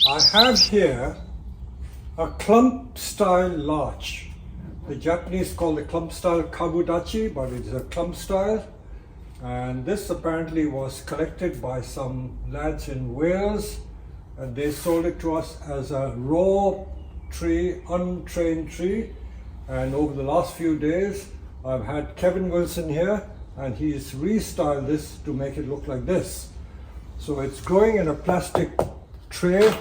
I have here a clump style larch. The Japanese call the clump style Kabudachi, but it's a clump style. And this apparently was collected by some lads in Wales, and they sold it to us as a raw tree, untrained tree. And over the last few days, I've had Kevin Wilson here, and he's restyled this to make it look like this. So it's growing in a plastic tray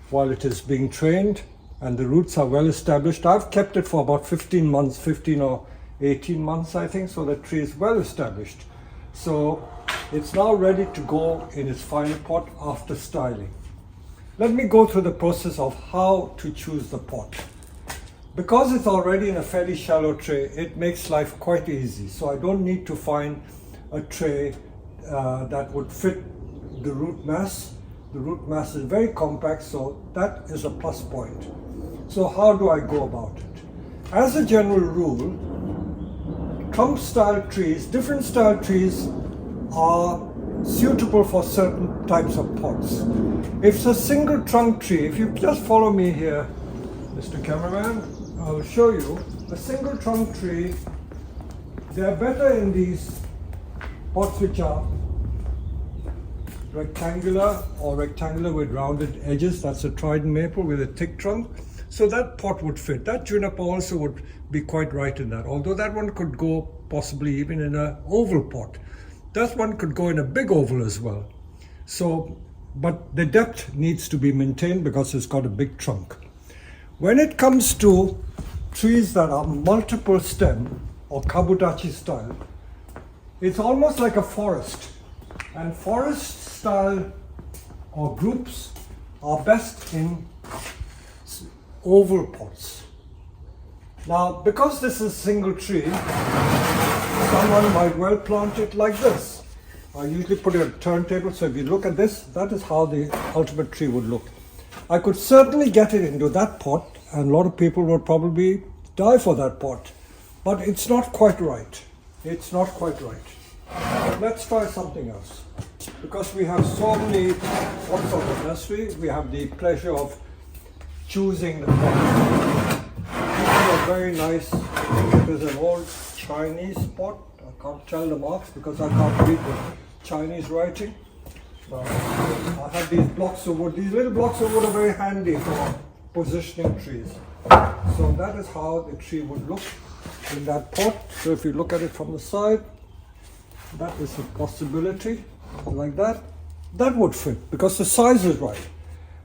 while it is being trained, and the roots are well established. I've kept it for about 15 months, 15 or 18 months I think, so the tree is well established. So it's now ready to go in its final pot after styling. Let me go through the process of how to choose the pot. Because it's already in a fairly shallow tray, it makes life quite easy. So I don't need to find a tray that would fit the root mass. The root mass is very compact, so that is a plus point. So how do I go about it? As a general rule, clump style trees, different style trees are suitable for certain types of pots. If it's a single trunk tree, if you just follow me here, Mr. Cameraman, I'll show you a single trunk tree. They are better in these pots which are rectangular or rectangular with rounded edges. That's a trident maple with a thick trunk. So that pot would fit. That juniper also would be quite right in that, although that one could go possibly even in an oval pot. That one could go in a big oval as well. So, but the depth needs to be maintained because it's got a big trunk. When it comes to trees that are multiple stem or Kabudachi style, it's almost like a forest. And forest style or groups are best in oval pots. Now, because this is a single tree, someone might well plant it like this. I usually put it on a turntable, so if you look at this, that is how the ultimate tree would look. I could certainly get it into that pot, and a lot of people would probably die for that pot, but it's not quite right. It's not quite right. Let's try something else. Because we have so many pots of the nursery, we have the pleasure of choosing the pot. These are very nice. It is an old Chinese pot. I can't tell the marks because I can't read the Chinese writing. I have these blocks of wood. These little blocks of wood are very handy for positioning trees. So that is how the tree would look in that pot. So if you look at it from the side, that is a possibility, like that. That would fit because the size is right.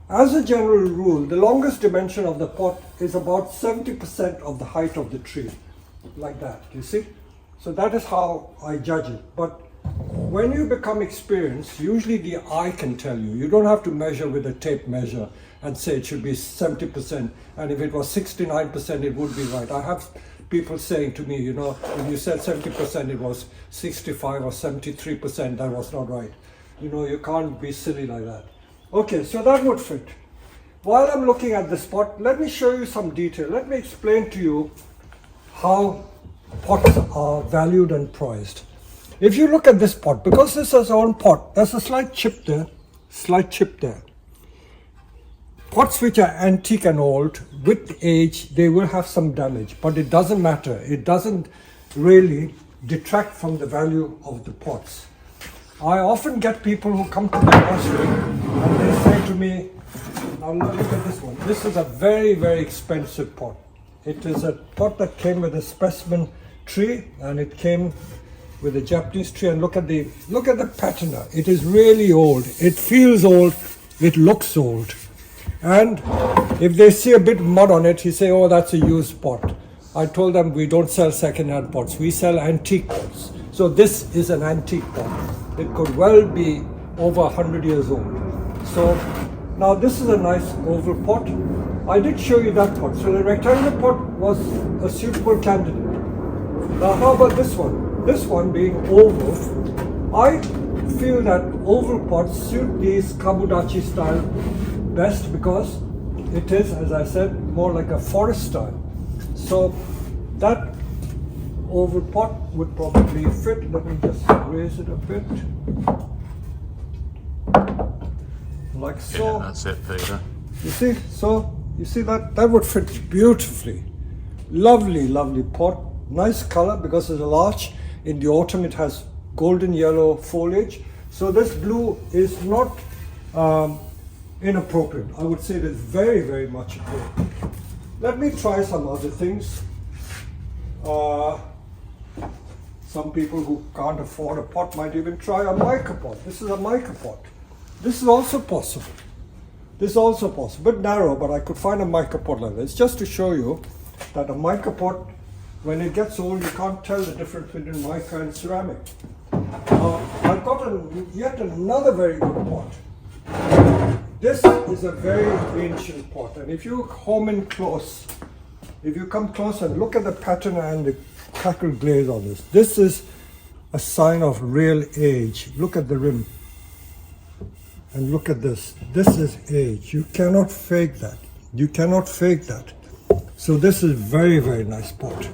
As a general rule, the longest dimension of the pot is about 70% of the height of the tree, like that, you see? So that is how I judge it. But when you become experienced, usually the eye can tell you. You don't have to measure with a tape measure and say it should be 70%, and if it was 69%, it would be right. I have people saying to me, you know, when you said 70%, it was 65 or 73%, that was not right. You know, you can't be silly like that. Okay, so that would fit. While I'm looking at this pot, let me show you some detail. Let me explain to you how pots are valued and prized. If you look at this pot, because this is its own pot, there's a slight chip there, Pots which are antique and old, with age, they will have some damage, but it doesn't matter. It doesn't really detract from the value of the pots. I often get people who come to my nursery and they say to me, now look at this one. This is a very, very expensive pot. It is a pot that came with a specimen tree, and it came with a Japanese tree. And look at the patina. It is really old. It feels old. It looks old. And if they see a bit of mud on it, he say, oh, that's a used pot. I told them we don't sell second-hand pots. We sell antique pots. So this is an antique pot. It could well be over 100 years old. So now this is a nice oval pot. I did show you that pot. So the rectangular pot was a suitable candidate. Now how about this one? This one being oval, I feel that oval pots suit these Kabudachi style best because it is, as I said, more like a forest style. So that oval pot would probably fit. Let me just raise it a bit. like so. Yeah, that's it, Peter. You see, so you see that would fit beautifully. Lovely, lovely pot. Nice color because it's a larch. In the autumn it has golden yellow foliage. So this blue is not inappropriate. I would say it is very, very much appropriate. Let me try some other things. Some people who can't afford a pot might even try a mica pot. This is a mica pot. This is also possible. This is also possible, bit narrow, but I could find a mica pot like this, just to show you that a mica pot, when it gets old, you can't tell the difference between mica and ceramic. I've got yet another very good pot. This is a very ancient pot, and if you home in close, if you come close and look at the pattern and the crackled glaze on this is a sign of real age. Look at the rim. And look at this. This is age. You cannot fake that. You cannot fake that. So this is very, very nice pot.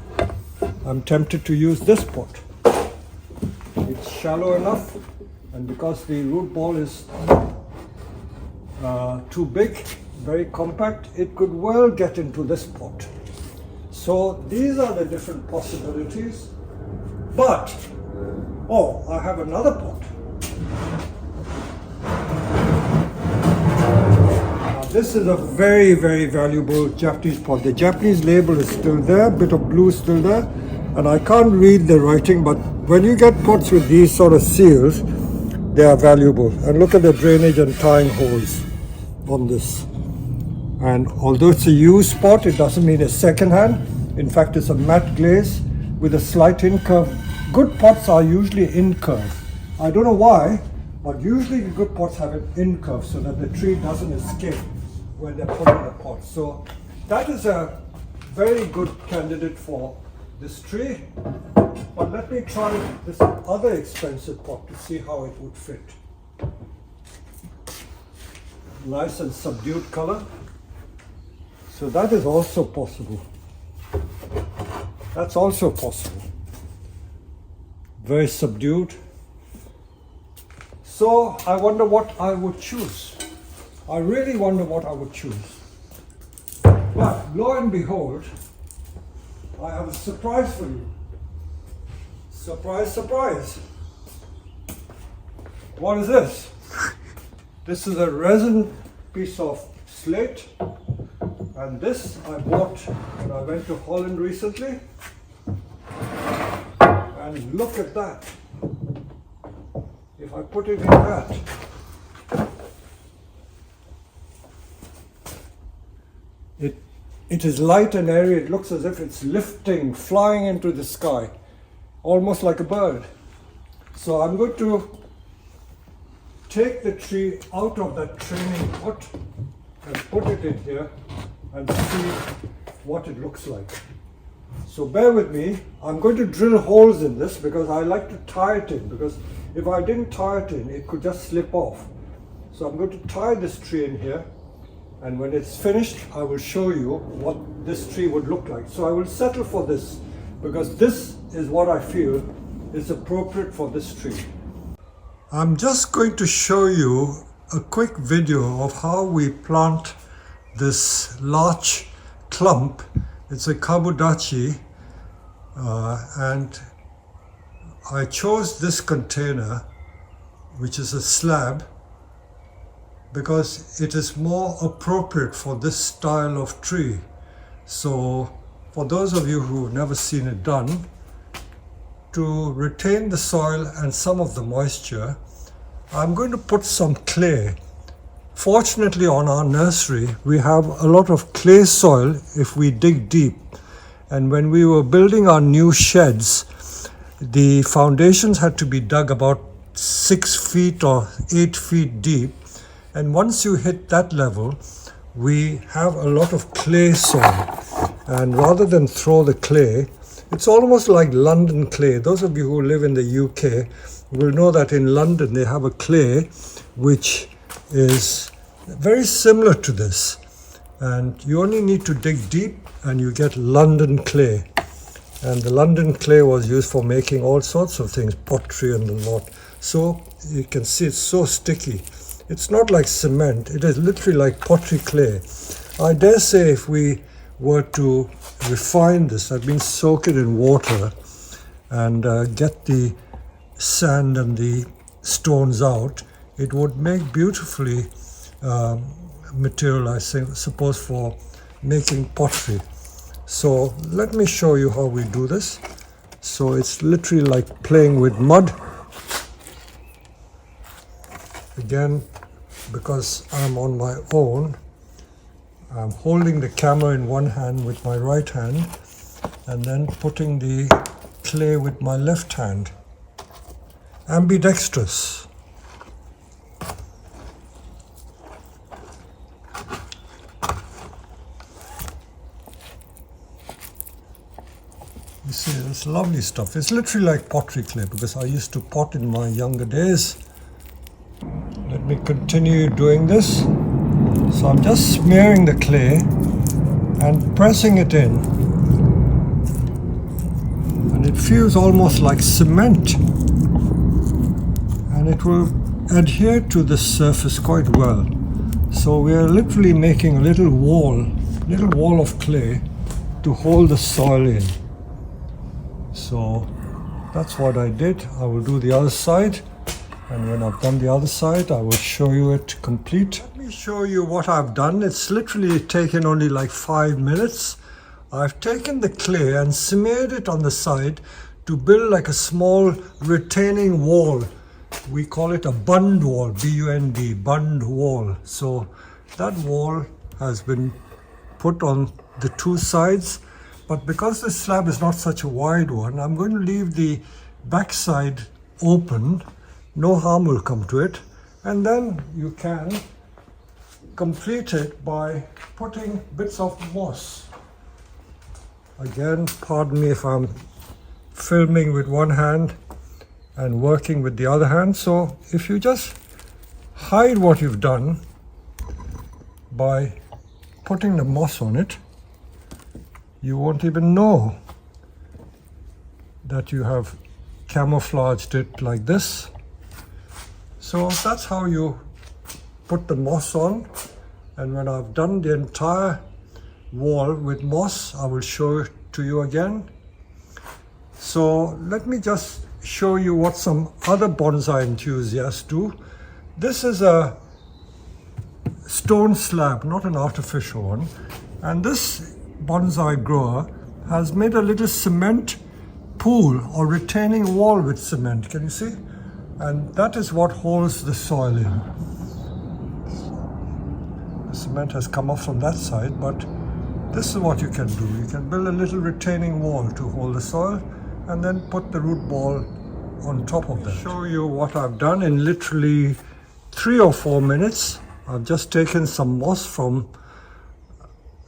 I'm tempted to use this pot. It's shallow enough, and because the root ball is too big, very compact, it could well get into this pot. So these are the different possibilities. But, oh, I have another pot. This is a very, very valuable Japanese pot. The Japanese label is still there, bit of blue is still there, and I can't read the writing, but when you get pots with these sort of seals, they are valuable. And look at the drainage and tying holes on this. And although it's a used pot, it doesn't mean it's second-hand. In fact, it's a matte glaze with a slight incurve. Good pots are usually incurve. I don't know why, but usually good pots have an incurve so that the tree doesn't escape when they're put in the pot. So that is a very good candidate for this tree. But let me try this other expensive pot to see how it would fit. Nice and subdued color. So that is also possible. That's also possible. Very subdued. So I wonder what I would choose. I really wonder what I would choose. But lo and behold, I have a surprise for you. Surprise, surprise. What is this? This is a resin piece of slate, and this I bought when I went to Holland recently. And look at that. If I put it in that, it is light and airy. It looks as if it's lifting, flying into the sky, almost like a bird. So I'm going to take the tree out of that training pot and put it in here and see what it looks like. So bear with me. I'm going to drill holes in this because I like to tie it in, because if I didn't tie it in, it could just slip off. So I'm going to tie this tree in here, and when it's finished, I will show you what this tree would look like. So I will settle for this, because this is what I feel is appropriate for this tree. I'm just going to show you a quick video of how we plant this larch clump. It's a Kabudachi, and I chose this container, which is a slab, because it is more appropriate for this style of tree. So for those of you who've never seen it done, to retain the soil and some of the moisture, I'm going to put some clay. Fortunately, on our nursery, we have a lot of clay soil if we dig deep. And when we were building our new sheds, the foundations had to be dug about 6 feet or 8 feet deep. And once you hit that level, we have a lot of clay soil. And rather than throw the clay, it's almost like London clay. Those of you who live in the UK will know that in London they have a clay which is very similar to this. And you only need to dig deep and you get London clay. And the London clay was used for making all sorts of things, pottery and a lot. So you can see it's so sticky. It's not like cement, it is literally like pottery clay. I dare say if we were to refine this, that means soak it in water and get the sand and the stones out, it would make beautifully material, I suppose, for making pottery. So let me show you how we do this. So it's literally like playing with mud. Again, because I'm on my own, I'm holding the camera in one hand with my right hand and then putting the clay with my left hand. Ambidextrous. You see, it's lovely stuff. It's literally like pottery clay because I used to pot in my younger days. Let me continue doing this. So I'm just smearing the clay and pressing it in. And it feels almost like cement. And it will adhere to the surface quite well. So we are literally making a little wall of clay to hold the soil in. So that's what I did. I will do the other side, and when I've done the other side, I will show you it complete. Let me show you what I've done. It's literally taken only like 5 minutes. I've taken the clay and smeared it on the side to build like a small retaining wall. We call it a bund wall, B-U-N-D, bund wall. So that wall has been put on the two sides. But because this slab is not such a wide one, I'm going to leave the back side open. No harm will come to it. And then you can complete it by putting bits of moss. Again, pardon me if I'm filming with one hand and working with the other hand. So if you just hide what you've done by putting the moss on it, you won't even know that you have camouflaged it like this. So that's how you put the moss on. And when I've done the entire wall with moss, I will show it to you again. So let me just show you what some other bonsai enthusiasts do. This is a stone slab, not an artificial one. And this bonsai grower has made a little cement pool or retaining wall with cement. Can you see? And that is what holds the soil in. The cement has come off from that side, but this is what you can do. You can build a little retaining wall to hold the soil and then put the root ball on top of that. I'll show you what I've done in literally 3 or 4 minutes. I've just taken some moss from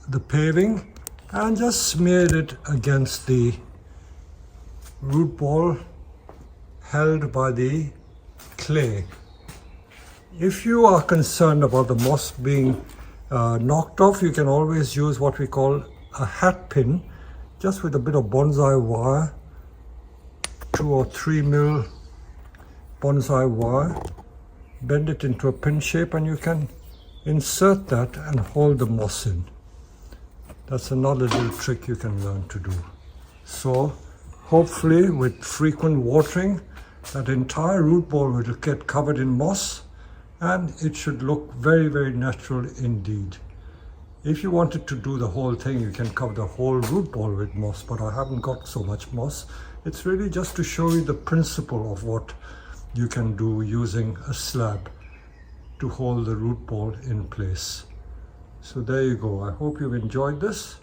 the paving and just smeared it against the root ball held by the clay. If you are concerned about the moss being knocked off, you can always use what we call a hat pin, just with a bit of bonsai wire, 2 or 3 mil bonsai wire, bend it into a pin shape and you can insert that and hold the moss in. That's another little trick you can learn to do. So hopefully with frequent watering, that entire root ball will get covered in moss and it should look very, very natural indeed. If you wanted to do the whole thing, you can cover the whole root ball with moss, but I haven't got so much moss. It's really just to show you the principle of what you can do using a slab to hold the root ball in place. So there you go. I hope you've enjoyed this.